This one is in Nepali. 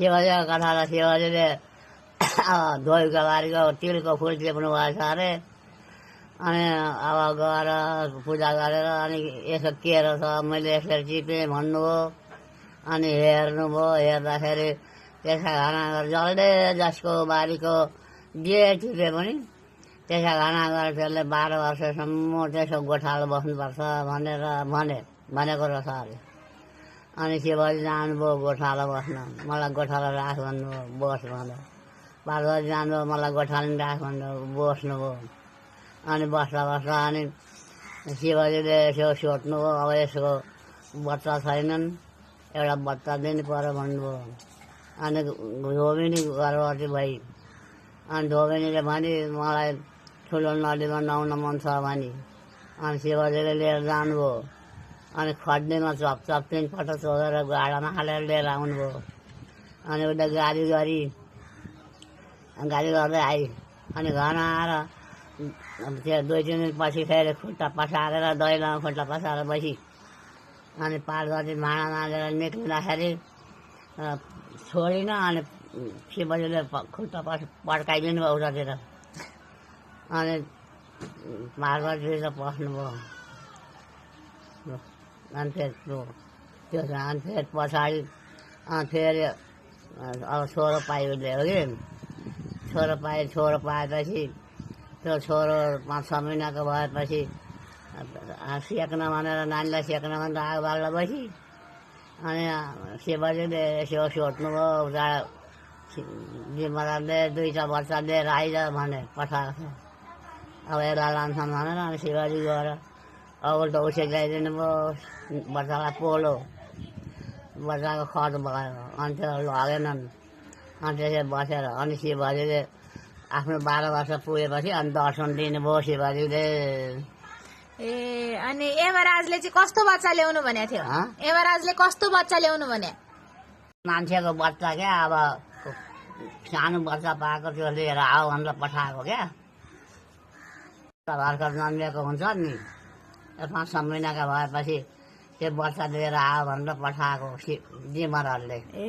शिवाजी कथालाई शिवाजीले धोइको बारीको तिलको फुल टिप्नु भएको छ अरे। अनि अब गएर पूजा गरेर अनि यसो के रहेछ मैले यसरी टिपेँ भन्नुभयो। अनि हेर्नुभयो, हेर्दाखेरि त्यसै घाना गरेर जसले जसको बारीको जे टिपे पनि त्यसै घाना गरेर त्यसले 12 वर्षसम्म त्यसो गोठालो बस्नुपर्छ भनेको रहेछ अरे। अनि शिवजी जानुभयो गोठालो बस्न, मलाई गोठालो राख भन्नुभयो, बस भन्यो। पार्वती जानुभयो, मलाई गोठालो राख भन्नुभयो, बस्नुभयो। अनि बस्दा अनि शिवजीले यसो सोध्नुभयो, अब यसको बच्चा छैनन्, एउटा बच्चा दिनु पर्यो भन्नुभयो। अनि धोबिनी गर्भवती भई। अनि धोबिनीले भनी मलाई ठुलो नदीमा नुहाउन मन छ भनी। अनि शिवजीले लिएर जानुभयो। अनि खड्डीमा चपचप 3 पटक चोरेर गाडामा हालेर लिएर आउनुभयो। अनि उसले गाडी गर्दै आई। अनि घर आएर त्यो 2-3 दिन पछि फेरि खुट्टा पसारेर दैलोमा खुट्टा पसारेर बसी। अनि पार्वती भाँडा माझेर निक्लिँदाखेरि छोडिन। अनि शिवजीले खुट्टा पड्काइदिनु भयो उतातिर। अनि पार्वती त पस्नुभयो। अनि फेरि त्यो अनि फेरि पछाडि फेरि अब छोरो पाइयो उसले हो कि। छोरो पाएपछि त्यो छोरो 5-6 महिनाको भएपछि सेक्न भनेर नानीलाई सेक्न भनेर आगो बाल्न बसी। अनि शिवजीले यसो सोध्नुभयो, उता जिमराले 2टा बच्चा लिएर आइज भने पठाएको छ। अब यसलाई लान्छन् भनेर अनि शिवजी गएर उल्टो उसे ल्याइदिनु भयो बच्चालाई पोलो। बच्चाको खत भयो। अनि त्यो लगेनन्। अनि त्यसै बसेर अनि शिवजीले आफ्नो 12 वर्ष पुगेपछि अनि दर्शन दिनुभयो शिवजीले। ए अनि यमराजले चाहिँ कस्तो बच्चा ल्याउनु भनेको थियो? यमराजले कस्तो बच्चा ल्याउनु भने? मान्छेको बच्चा क्या, अब सानो बच्चा पाएको त्यो लिएर आऊ भनेर पठाएको क्या। भर्खर जन्मिएको हुन्छ नि, 5-6 महिनाका भएपछि त्यो बच्चा लिएर आऊ भनेर पठाएको जिमराजले। ए